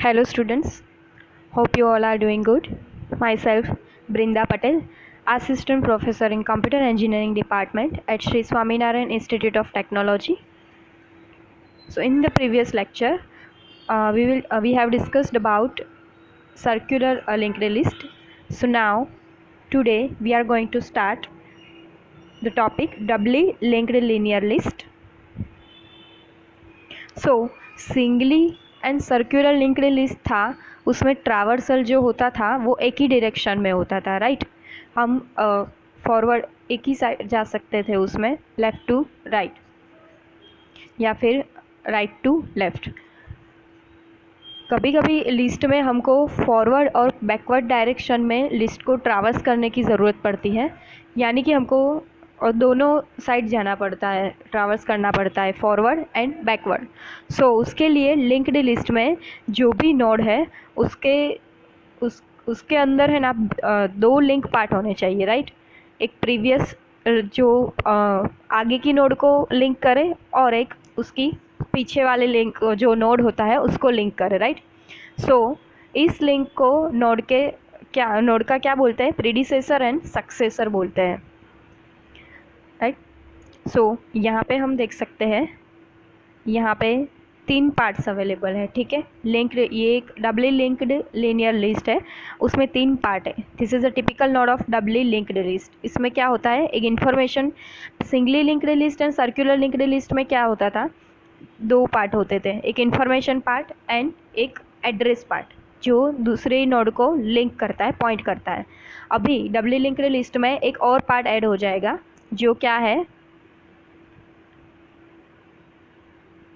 Hello students, hope you all are doing good. Myself Brinda Patel, Assistant Professor in Computer Engineering Department at Sri Swaminarayan Institute of Technology. So in the previous lecture, we have discussed about circular linked list. So now today we are going to start the topic doubly linked linear list. So singly and circular linked list था, उसमें traversal जो होता था वो एक ही direction में होता था, राइट। हम फॉरवर्ड एक ही साइड जा सकते थे उसमें, लेफ़्ट टू राइट या फिर राइट टू लेफ़्ट। कभी कभी लिस्ट में हमको फॉरवर्ड और बैकवर्ड डायरेक्शन में लिस्ट को ट्रावर्स करने की ज़रूरत पड़ती है, यानी कि हमको और दोनों साइड जाना पड़ता है, ट्रावर्स करना पड़ता है, फॉरवर्ड एंड बैकवर्ड। सो उसके लिए लिंक्ड लिस्ट में जो भी नोड है उसके अंदर है ना दो लिंक पार्ट होने चाहिए, राइट। एक प्रीवियस जो आगे की नोड को लिंक करे और एक उसकी पीछे वाले लिंक जो नोड होता है उसको लिंक करे, राइट। सो इस लिंक को नोड का क्या बोलते हैं, प्रीडिसेसर एंड सक्सेसर बोलते हैं, राइट। सो यहाँ पे हम देख सकते हैं, यहाँ पे 3 पार्ट्स अवेलेबल है, ठीक है। लिंक्ड, ये एक डबली लिंक्ड लीनियर लिस्ट है, उसमें 3 पार्ट है। This is a typical node of doubly linked list. इसमें क्या होता है, एक information, singly linked list and circular linked list में क्या होता था, 2 पार्ट होते थे, एक इन्फॉर्मेशन पार्ट एंड एक एड्रेस पार्ट जो दूसरे नोड को लिंक करता है, पॉइंट करता है। अभी डबली लिंक्ड लिस्ट में एक और पार्ट ऐड हो जाएगा जो क्या है,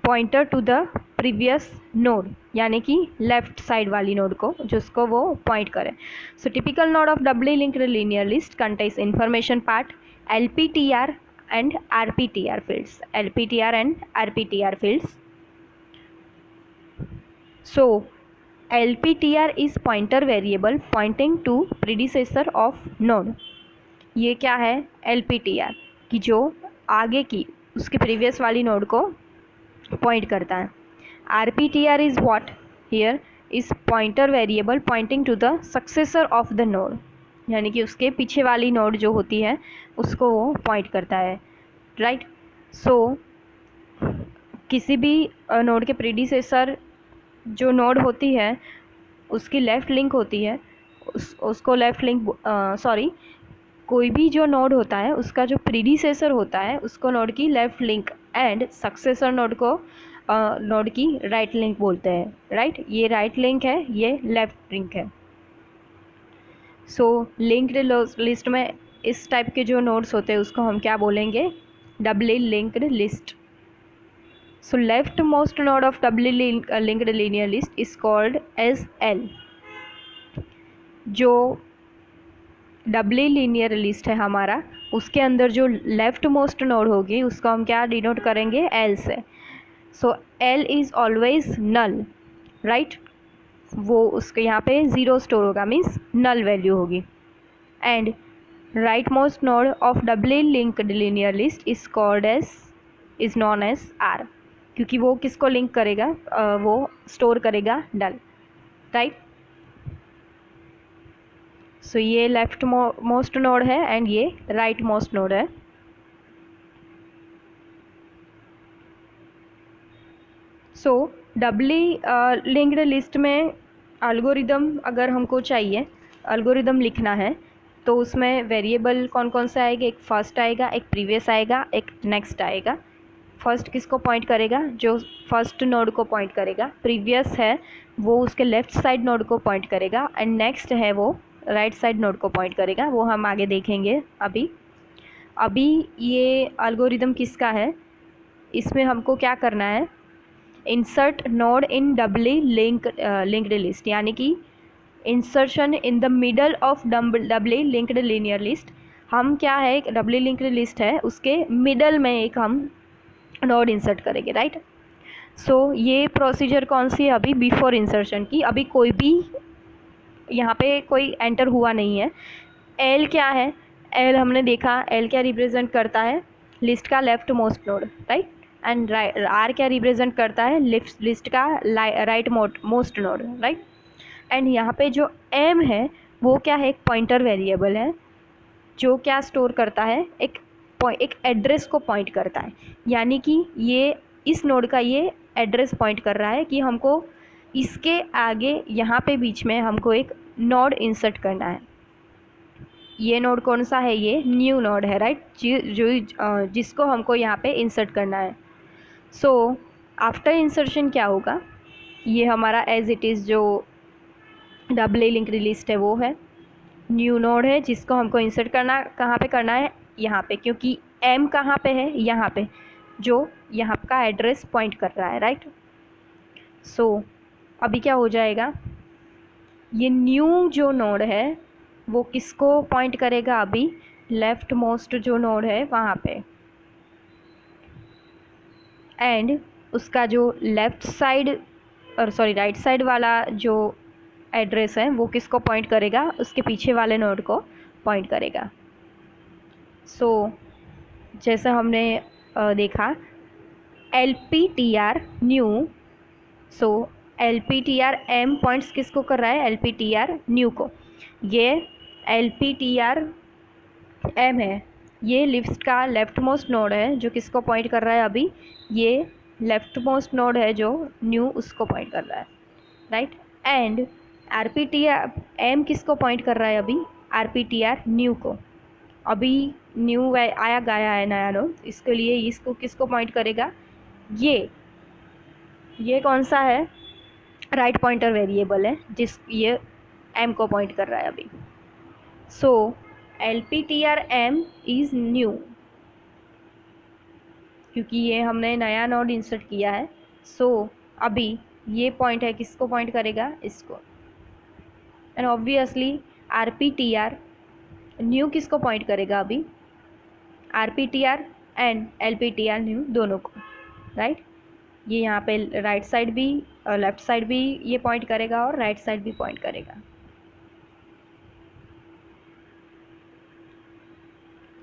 pointer to the previous node, यानी कि लेफ्ट साइड वाली नोड को जिसको वो पॉइंट करे। So typical node of doubly linked linear list contains information part, LPTR and RPTR fields, LPTR and RPTR fields. So LPTR is pointer variable pointing to predecessor of node. ये क्या है, LPTR कि जो आगे की उसके previous वाली node को पॉइंट करता है। RPTR is what here is pointer variable pointing to the successor of the node, यानी कि उसके पीछे वाली नोड जो होती है उसको वो पॉइंट करता है, राइट। सो किसी भी नोड के प्रीडिसेसर जो नोड होती है उसकी लेफ़्ट लिंक होती है, उसको लेफ़्ट लिंक कोई भी जो नोड होता है उसका जो प्रीडिसेसर होता है उसको नोड की left link and successor node को नोड की राइट लिंक बोलते हैं, राइट। ये राइट लिंक है, ये लेफ़्ट लिंक है। सो लिंक्ड लिस्ट में इस टाइप के जो नोड्स होते हैं उसको हम क्या बोलेंगे, doubly linked list. So left most node of doubly linked linear list is called as L। जो डबली लीनियर लिस्ट है हमारा, उसके अंदर जो लेफ्ट मोस्ट नोड होगी उसको हम क्या डिनोट करेंगे, L से। So L is always null, right. वो उसके यहाँ पे 0 स्टोर होगा, मीन्स नल वैल्यू होगी। And right most node of doubly linked linear list is known as R, क्योंकि वो किसको लिंक करेगा, वो स्टोर करेगा नल, राइट। सो ये लेफ्ट मोस्ट नोड है एंड ये राइट मोस्ट नोड है। सो डबली लिंक्ड लिस्ट में एल्गोरिदम अगर हमको चाहिए, एल्गोरिदम लिखना है तो उसमें वेरिएबल कौन कौन से आएंगे, एक फर्स्ट आएगा, एक प्रीवियस आएगा, एक नेक्स्ट आएगा। फर्स्ट किसको पॉइंट करेगा, जो फर्स्ट नोड को पॉइंट करेगा। प्रीवियस है वो उसके लेफ़्ट साइड नोड को पॉइंट करेगा एंड नेक्स्ट है वो राइट साइड नोड को पॉइंट करेगा, वो हम आगे देखेंगे। अभी ये एल्गोरिदम किसका है, इसमें हमको क्या करना है, insert node in doubly linked list, यानी कि insertion in the middle of doubly linked linear list. हम क्या है, एक डबली लिंक्ड लिस्ट है उसके मिडल में एक हम नोड इंसर्ट करेंगे, राइट। सो ये प्रोसीजर कौन सी है, अभी बिफोर इंसर्शन की। अभी कोई भी यहाँ पे कोई एंटर हुआ नहीं है। L क्या है, L हमने देखा, L क्या रिप्रेजेंट करता है, लिस्ट का left most node, right. And R क्या रिप्रेजेंट करता है, लिस्ट का right most node, right. And यहाँ पे जो एम है वो क्या है, एक पॉइंटर वेरिएबल है जो क्या स्टोर करता है, एक एड्रेस को पॉइंट करता है। यानी कि ये इस नोड का ये एड्रेस पॉइंट कर रहा है कि हमको इसके आगे यहाँ पे बीच में हमको एक नोड इंसर्ट करना है। ये नोड कौन सा है, ये न्यू नोड है, राइट, जिसको हमको यहाँ पे इंसर्ट करना है। सो आफ्टर इंसर्शन क्या होगा, ये हमारा एज इट इज़ जो डबली लिंक्ड लिस्ट है वो है, न्यू नोड है जिसको हमको इंसर्ट करना, कहाँ पे करना है, यहाँ पे, क्योंकि एम कहाँ पे है, यहाँ पे, जो यहाँ का एड्रेस पॉइंट कर रहा है, राइट। सो अभी क्या हो जाएगा, ये न्यू जो नोड है वो किसको पॉइंट करेगा, अभी लेफ्ट मोस्ट जो नोड है वहाँ पे, एंड उसका जो लेफ्ट साइड और सॉरी राइट साइड वाला जो एड्रेस है वो किसको पॉइंट करेगा, उसके पीछे वाले नोड को पॉइंट करेगा। सो जैसा हमने देखा LPTR न्यू, सो LPTR एम पॉइंट्स किसको कर रहा है, LPTR न्यू को। ये LPTR एम है, ये लिस्ट का लेफ्ट मोस्ट नोड है जो किसको पॉइंट कर रहा है, अभी ये लेफ्ट मोस्ट नोड है जो न्यू उसको पॉइंट कर रहा है, राइट। एंड RPTR एम किसको पॉइंट कर रहा है, अभी RPTR न्यू को। अभी न्यू आया गया है नया नोड, इसके लिए इसको किसको पॉइंट करेगा, ये कौन सा है, राइट पॉइंटर वेरिएबल है जिस ये एम को पॉइंट कर रहा है अभी। सो LPTR एम इज़ न्यू, क्योंकि ये हमने नया नोड इंसर्ट किया है। सो अभी ये पॉइंट है किसको पॉइंट करेगा, इसको। एंड ऑब्वियसली RPTR न्यू किसको पॉइंट करेगा, अभी RPTR एंड LPTR न्यू दोनों को, राइट। ये यहाँ पे राइट साइड भी लेफ्ट साइड भी ये पॉइंट करेगा और राइट साइड भी पॉइंट करेगा।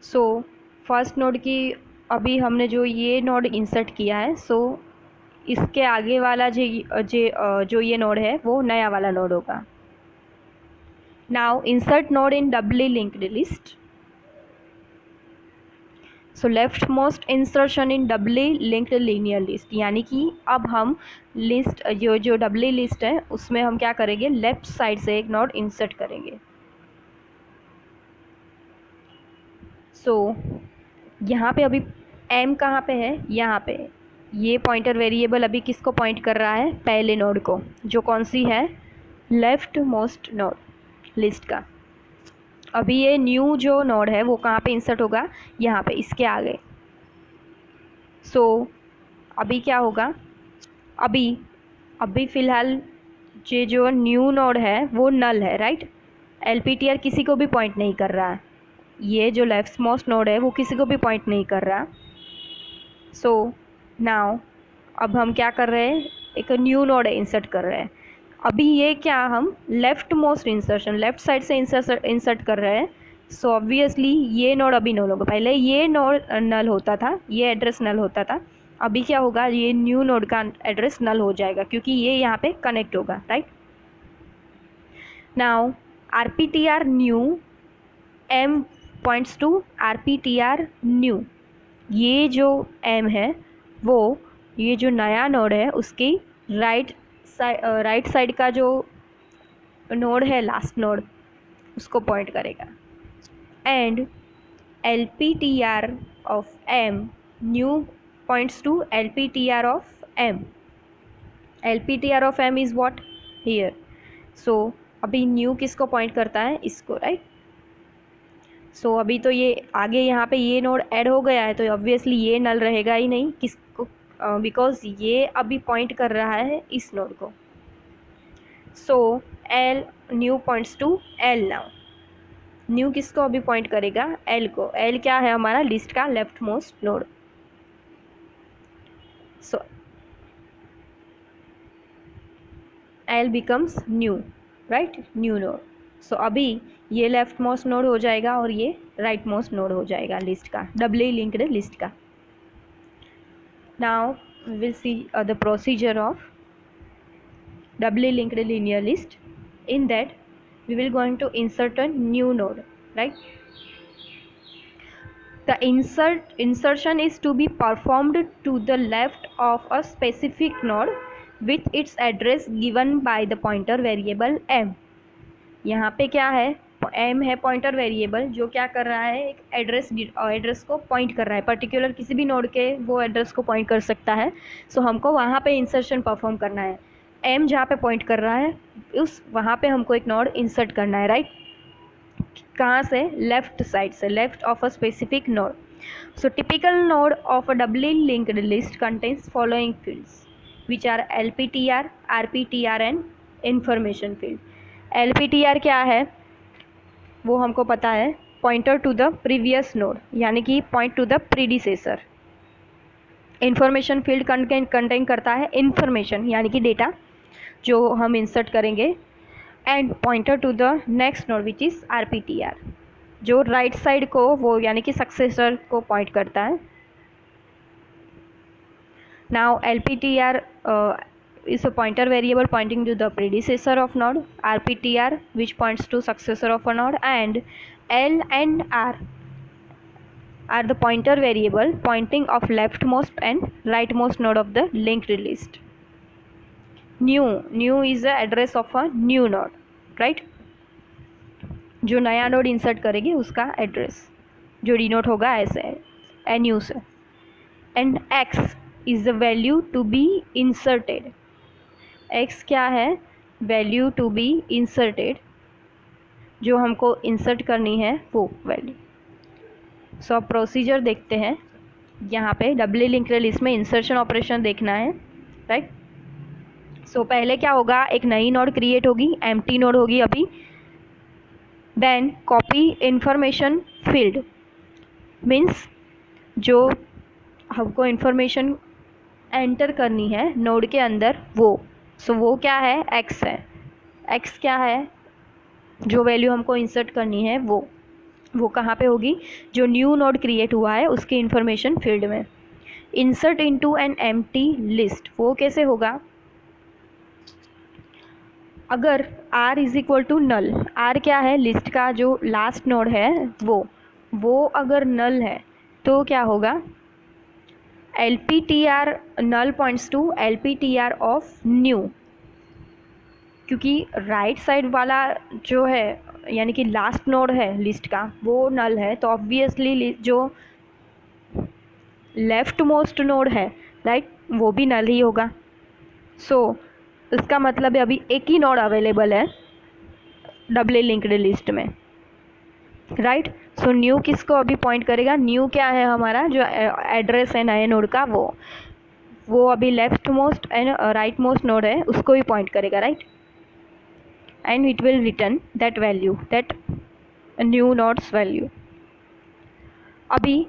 सो फर्स्ट नोड की अभी हमने जो ये नोड इंसर्ट किया है, सो इसके आगे वाला जो ये नोड है वो नया वाला नोड होगा। Now insert node in doubly linked list. So leftmost insertion in doubly linked linear list, यानी कि अब हम लिस्ट जो डबली लिस्ट है उसमें हम क्या करेंगे, लेफ्ट साइड से एक नोड इंसर्ट करेंगे। सो यहाँ पे अभी एम कहाँ पे है, यहाँ पे। ये पॉइंटर वेरिएबल अभी किसको पॉइंट कर रहा है, पहले नोड को, जो कौन सी है, लेफ्ट मोस्ट नोड लिस्ट का। अभी ये न्यू जो नोड है वो कहाँ पे इंसर्ट होगा, यहाँ पे, इसके आगे। सो अभी क्या होगा, अभी फ़िलहाल ये जो न्यू नोड है वो नल है, राइट। LPTR किसी को भी पॉइंट नहीं कर रहा, ये जो लेफ्ट मोस्ट नोड है वो किसी को भी पॉइंट नहीं कर रहा। सो नाउ अब हम क्या कर रहे हैं, एक न्यू नोड इंसर्ट कर रहे हैं। अभी ये क्या, हम left most insertion, left side से इंसर्ट कर रहे हैं। सो ऑब्वियसली ये नोड अभी नल होगा, पहले ये नोड नल होता था, ये एड्रेस नल होता था। अभी क्या होगा, ये न्यू नोड का एड्रेस नल हो जाएगा क्योंकि ये यहाँ पे कनेक्ट होगा, right. Now RPTR new M points to RPTR new. ये जो एम है वो ये जो नया नोड है उसकी राइट साइड का जो नोड है, लास्ट नोड, उसको पॉइंट करेगा। And LPTR of M new points to LPTR of M. LPTR of M is what, here. So अभी न्यू किसको पॉइंट करता है, इसको, राइट। सो अभी तो ये आगे यहाँ पे ये नोड ऐड हो गया है तो ऑब्वियसली ये नल रहेगा ही नहीं, किसको, बिकॉज ये अभी पॉइंट कर रहा है इस नोड को। So L new points to L। Now new किसको अभी पॉइंट करेगा, L को। L क्या है, हमारा लिस्ट का left most node. So L becomes new, right, new node. So अभी ये लेफ्ट मोस्ट नोड हो जाएगा और ये राइट मोस्ट नोड हो जाएगा लिस्ट का, डबली लिंक्ड लिस्ट का। Now we will see the procedure of doubly linked linear list. In that we will going to insert a new node, right? The insertion is to be performed to the left of a specific node with its address given by the pointer variable m. यहाँ पे क्या है, m है pointer variable जो क्या कर रहा है, एक एड्रेस को पॉइंट कर रहा है, पर्टिकुलर किसी भी नोड के वो एड्रेस को पॉइंट कर सकता है. सो हमको वहाँ पे इंसर्शन परफॉर्म करना है. m जहाँ पे पॉइंट कर रहा है उस वहाँ पे हमको एक नोड इंसर्ट करना है, राइट? कहाँ से? लेफ्ट साइड से, left of a specific node. So typical node of a doubly linked list contains following fields which are LPTR, RPTR and information field. LPTR क्या है वो हमको पता है, pointer to the previous node, यानी कि point to the predecessor. Information field contain करता है इंफॉर्मेशन यानी कि डेटा जो हम इंसर्ट करेंगे. And pointer to the next node which is RPTR जो राइट साइड को वो यानी कि सक्सेसर को पॉइंट करता है. Now LPTR is a pointer variable pointing to the predecessor of node, RPTR which points to successor of a node, and L and R are the pointer variable pointing of leftmost and rightmost node of the linked list. New is the address of a new node, right? जो नया node insert करेगी उसका address जो denote होगा ऐसे NU से. And X is the value to be inserted. X क्या है? वैल्यू टू बी इंसर्टेड, जो हमको इंसर्ट करनी है वो वैल्यू. सो अब प्रोसीजर देखते हैं. यहाँ पे डबली लिंक्ड लिस्ट में इंसर्शन ऑपरेशन देखना है, राइट? सो पहले क्या होगा, एक नई नोड क्रिएट होगी, एम्प्टी नोड होगी अभी. Then copy information field means जो हमको इंफॉर्मेशन एंटर करनी है नोड के अंदर वो. सो वो क्या है? X है. X क्या है? जो वैल्यू हमको इंसर्ट करनी है वो कहाँ पे होगी? जो न्यू नोड क्रिएट हुआ है उसकी इंफॉर्मेशन फील्ड में. Insert into an empty list वो कैसे होगा? अगर R is equal to null, R क्या है? लिस्ट का जो लास्ट नोड है वो अगर नल है तो क्या होगा? LPTR null points to LPTR of new, क्योंकि राइट साइड वाला जो है यानी कि लास्ट नोड है लिस्ट का वो नल है, तो ऑब्वियसली जो लेफ्ट मोस्ट नोड है, राइट, वो भी नल ही होगा. सो इसका मतलब है अभी एक ही नोड अवेलेबल है डबली लिंक्ड लिस्ट में, राइट? सो न्यू किसको अभी पॉइंट करेगा? न्यू क्या है हमारा जो एड्रेस है नए नोड का वो अभी left most and right most node है उसको ही पॉइंट करेगा, right? And it will return that value, that new nodes value. अभी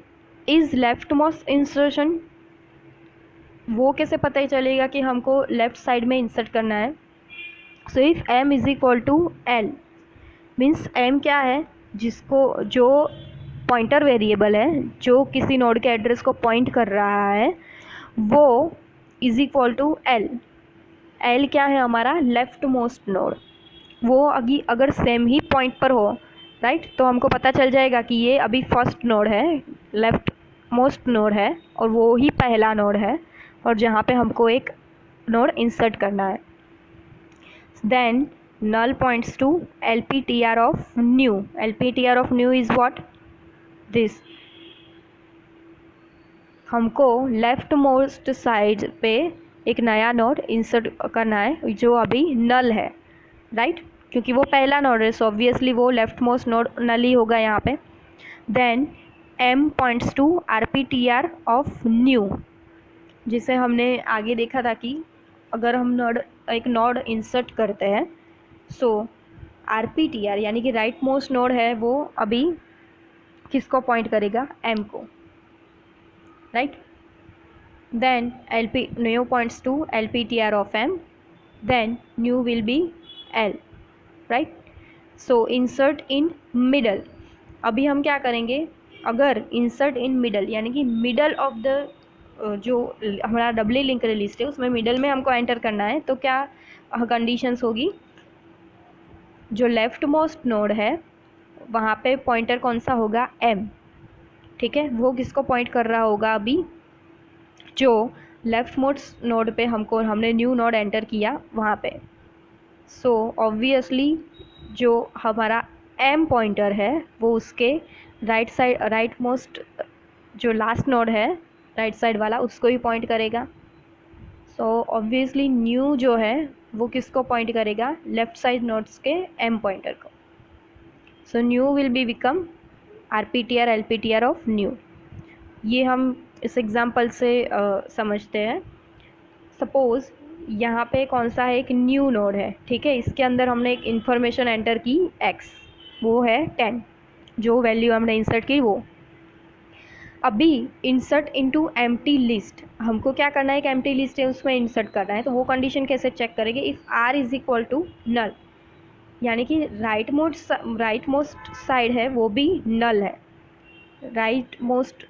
इज लेफ्ट मोस्ट इंसर्शन वो कैसे पता ही चलेगा कि हमको लेफ्ट साइड में इंसर्ट करना है? So if m is equal to L means m क्या है? जिसको जो पॉइंटर वेरिएबल है जो किसी नोड के एड्रेस को पॉइंट कर रहा है वो is equal to L. L क्या है हमारा? Left most node. वो अगर सेम ही पॉइंट पर हो, राइट, तो हमको पता चल जाएगा कि ये अभी फर्स्ट नोड है, लेफ्ट मोस्ट नोड है और वो ही पहला नोड है और जहाँ पे हमको एक नोड इंसर्ट करना है. Then null points to LPTR of new. LPTR of new is what? This. हमको लेफ्ट मोस्ट साइड पे एक नया नोड इंसर्ट करना है जो अभी नल है, राइट? क्योंकि वो पहला नोड है, सो ऑब्वियसली वो लेफ्ट मोस्ट नोड नल ही होगा यहाँ पे. Then M points to RPTR of new, जिसे हमने आगे देखा था कि अगर हम एक नोड इंसर्ट करते हैं सो RPTR यानी कि राइट मोस्ट नोड है वो अभी किसको पॉइंट करेगा? M को, right? Then new points to LPTR of M, then new will be L, right? So insert in middle. अभी हम क्या करेंगे? अगर इंसर्ट इन मिडल यानी कि मिडल ऑफ द जो हमारा डबली लिंक्ड लिस्ट है उसमें मिडल में हमको एंटर करना है, तो क्या कंडीशंस होगी, जो लेफ्ट मोस्ट नोड है वहाँ पे पॉइंटर कौन सा होगा, m, ठीक है। वो किसको पॉइंट कर रहा होगा, अभी जो लेफ्ट मोस्ट नोड पे हमने न्यू नोड एंटर किया वहाँ पे। सो ऑब्वियसली जो हमारा m पॉइंटर है वो उसके राइट साइड, राइट मोस्ट जो लास्ट नोड है राइट साइड वाला उसको ही पॉइंट करेगा। सो ऑब्वियसली न्यू जो है वो किसको पॉइंट करेगा, लेफ्ट साइड नोड्स के m पॉइंटर को। So new will be become RPTR LPTR of new. ये हम इस एग्जांपल से समझते हैं। सपोज़ यहाँ पे कौन सा है, एक न्यू नोड है, ठीक है। इसके अंदर हमने एक इन्फॉर्मेशन एंटर की x, वो है 10, जो वैल्यू हमने इंसर्ट की वो। अभी इंसर्ट इनटू एम्प्टी लिस्ट, हमको क्या करना है, एक एम्प्टी लिस्ट है उसमें इंसर्ट करना है, तो वो कंडीशन कैसे चेक करेंगे, if r is equal to null, यानी कि राइट मोस्ट साइड है वो भी नल है। राइट मोस्ट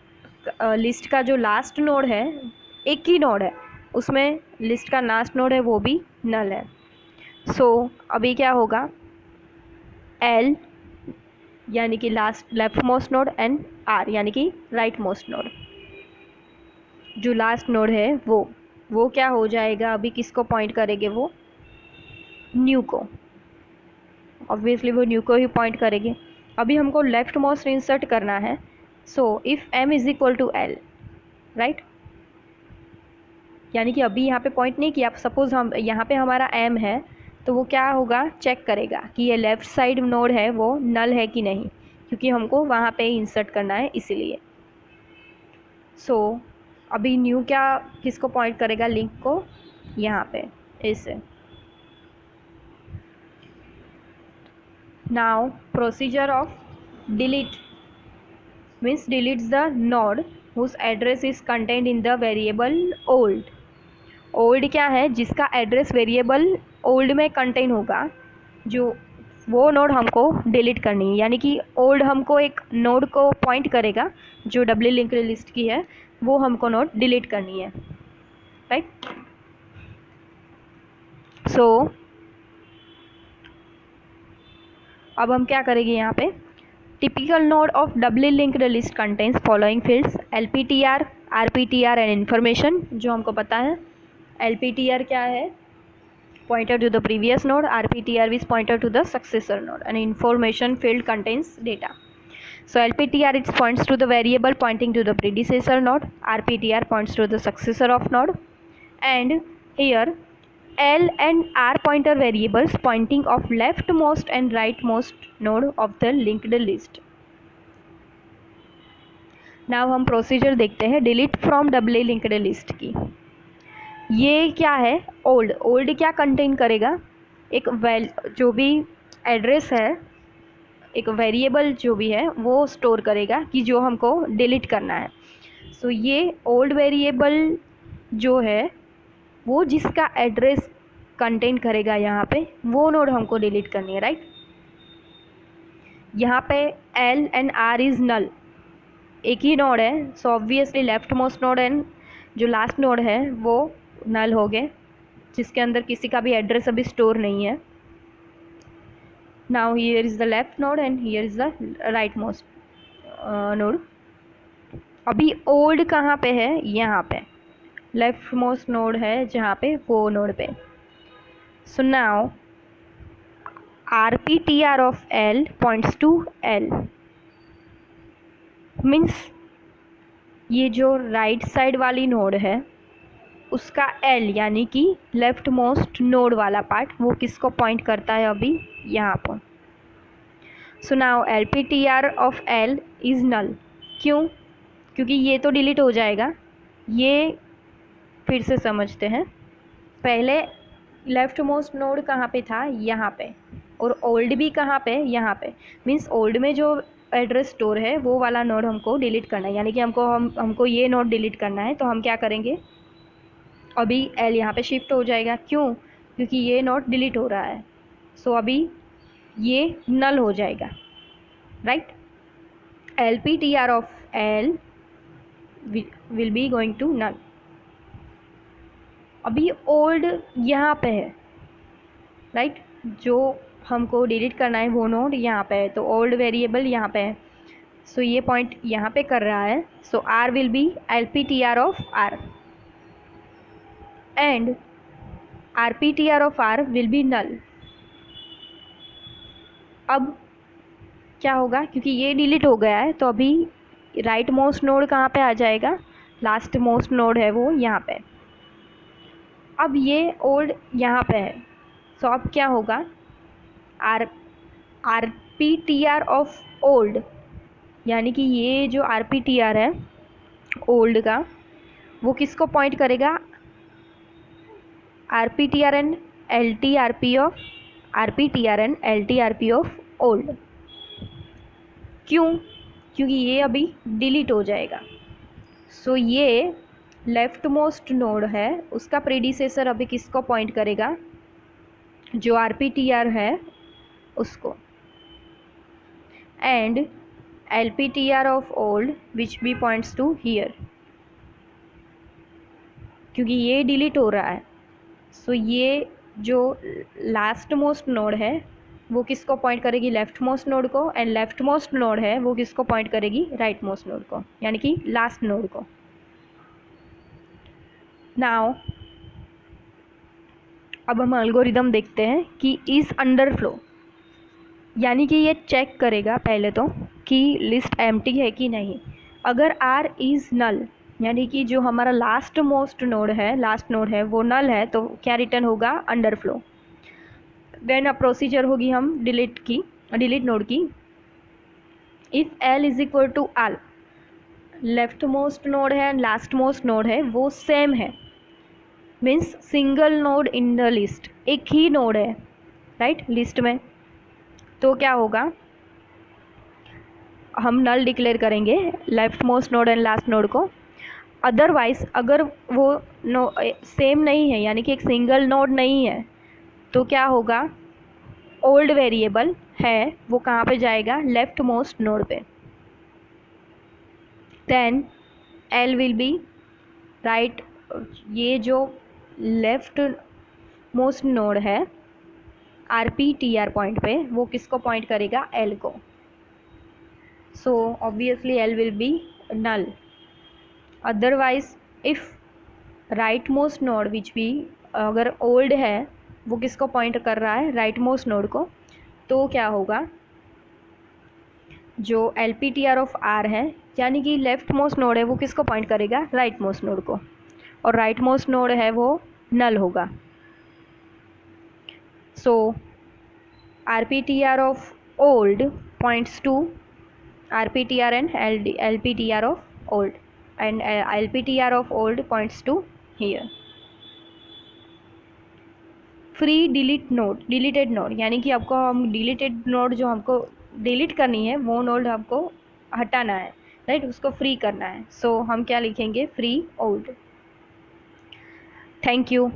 लिस्ट का जो लास्ट नोड है, एक ही नोड है उसमें, लिस्ट का लास्ट नोड है वो भी नल है। सो अभी क्या होगा, L यानी कि last left most node and R यानी कि राइट मोस्ट नोड, जो लास्ट नोड है वो क्या हो जाएगा, अभी किसको पॉइंट करेंगे, वो न्यू को। ऑब्वियसली वो न्यू को ही पॉइंट करेंगे। अभी हमको लेफ्ट मोस्ट इंसर्ट करना है। So if m is equal to L, right, यानी कि अभी यहाँ पे पॉइंट नहीं किया, सपोज़ हम यहाँ पे हमारा m है, तो वो क्या होगा, चेक करेगा कि ये लेफ़्ट साइड नोड है वो नल है कि नहीं, क्योंकि हमको वहाँ पे इंसर्ट करना है इसीलिए। सो अभी न्यू क्या किसको पॉइंट करेगा, लिंक को, यहाँ पे ऐसे। Now procedure of delete means deletes the node whose address is contained in the variable old। Old क्या है, जिसका एड्रेस वेरिएबल ओल्ड में कंटेन होगा, जो वो नोड हमको डिलीट करनी है। यानी कि ओल्ड हमको एक नोड को पॉइंट करेगा जो डबली लिंक्ड लिस्ट की है, वो हमको नोड डिलीट करनी है, राइट। सो अब हम क्या करेंगे, यहाँ पे typical node of doubly linked list contains following fields LPTR, RPTR and information, जो हमको पता है। LPTR क्या है, pointer to the previous node, RPTR is pointer to the successor node, and information field contains data. So LPTR it points to the variable pointing to the predecessor node, RPTR points to the successor of node, and here L and R pointer variables pointing of leftmost and rightmost node of the linked list. Now हम procedure देखते हैं delete from Dabali linked list की। ये क्या है, old क्या contain करेगा, एक जो भी एड्रेस है, एक वेरिएबल जो भी है वो स्टोर करेगा कि जो हमको डिलीट करना है। सो ये ओल्ड वेरिएबल जो है वो जिसका एड्रेस कंटेन करेगा यहाँ पे, वो नोड हमको डिलीट करनी है, राइट। यहाँ पे L एंड R इज़ नल, एक ही नोड है, so obviously left most node and जो लास्ट नोड है वो नल हो गए, जिसके अंदर किसी का भी एड्रेस अभी स्टोर नहीं है। Now here is the left node and here is the right most node. अभी ओल्ड कहाँ पे है, यहाँ पे लेफ्ट मोस्ट नोड है जहाँ पे, वो नोड पे। So now RPTR of L points to L, means ये जो राइट साइड वाली नोड है उसका L यानी कि लेफ्ट मोस्ट नोड वाला पार्ट, वो किसको पॉइंट करता है, अभी यहाँ पर। So now LPTR of L is null, क्यों, क्योंकि ये तो डिलीट हो जाएगा। ये फिर से समझते हैं, पहले लेफ्ट मोस्ट नोड कहाँ पे था, यहाँ पे, और ओल्ड भी कहाँ पे, यहाँ पे। मीन्स ओल्ड में जो एड्रेस स्टोर है वो वाला नोड हमको डिलीट करना है, यानी कि हमको ये नोड डिलीट करना है। तो हम क्या करेंगे, अभी L यहाँ पे शिफ्ट हो जाएगा, क्यों, क्योंकि ये नोड डिलीट हो रहा है। सो अभी ये नल हो जाएगा, right. LPTR of L will be going to null. अभी ओल्ड यहाँ पे है, राइट, जो हमको डिलीट करना है वो नोड यहाँ पे है, तो ओल्ड वेरिएबल यहाँ पे है, सो ये पॉइंट यहाँ पे कर रहा है, so R will be LPTR of R and RPTR of R will be null. अब क्या होगा, क्योंकि ये डिलीट हो गया है तो अभी राइट मोस्ट नोड कहाँ पे आ जाएगा, लास्ट मोस्ट नोड है वो यहाँ पे। अब ये ओल्ड यहाँ पे है, सो अब क्या होगा, RPTR ऑफ ओल्ड, यानी कि ये जो RPTR है ओल्ड का, वो किसको पॉइंट करेगा, RPTR and LTRP of RPTR and LTRP of old. क्यों, क्योंकि ये अभी डिलीट हो जाएगा, सो ये लेफ्ट मोस्ट नोड है उसका प्रीडिसेसर अभी किसको पॉइंट करेगा, जो RPTR है उसको, and LPTR of old which be points to here, क्योंकि ये डिलीट हो रहा है, सो ये जो लास्ट मोस्ट नोड है वो किसको पॉइंट करेगी, लेफ्ट मोस्ट नोड को, एंड लेफ्ट मोस्ट नोड है वो किसको पॉइंट करेगी, राइट मोस्ट नोड को, यानी कि लास्ट नोड को। नाउ अब हम एल्गोरिदम देखते हैं कि इज अंडर फ्लो, यानी कि ये चेक करेगा पहले तो कि लिस्ट एम्प्टी है कि नहीं। अगर आर इज़ नल, यानी कि जो हमारा लास्ट मोस्ट नोड है, लास्ट नोड है वो नल है, तो क्या रिटर्न होगा, अंडर फ्लो। देन अब प्रोसीजर होगी हम डिलीट नोड की। If L is equal to R, left most node है एंड लास्ट मोस्ट नोड है वो सेम है, means single node in the list, एक ही नोड है राइट लिस्ट में, तो क्या होगा, हम नल डिक्लेयर करेंगे left most node and last node को। अदरवाइज अगर वो सेम नहीं है, यानी कि एक सिंगल नोड नहीं है, तो क्या होगा, ओल्ड वेरिएबल है वो कहाँ पे जाएगा, लेफ्ट मोस्ट नोड पे। Then L will be right, ये जो लेफ्ट मोस्ट नोड है RPTR पॉइंट पे वो किसको पॉइंट करेगा, एल को, so obviously L will be null. Otherwise if right most node which भी अगर ओल्ड है वो किसको पॉइंट कर रहा है, राइट मोस्ट नोड को, तो क्या होगा, जो LPTR ऑफ आर है, यानी कि लेफ्ट मोस्ट नोड है वो किसको पॉइंट करेगा, राइट मोस्ट नोड को, और राइट मोस्ट नोड है वो नल होगा। So RPTR of old points to RPTR and LPTR of old, and LPTR of old points to here. Free delete node, deleted node, यानी कि आपको हम डिलीटेड नोड जो हमको डिलीट करनी है वो नोड हमको हटाना है राइट, उसको फ्री करना है, सो हम क्या लिखेंगे, फ्री ओल्ड। Thank you.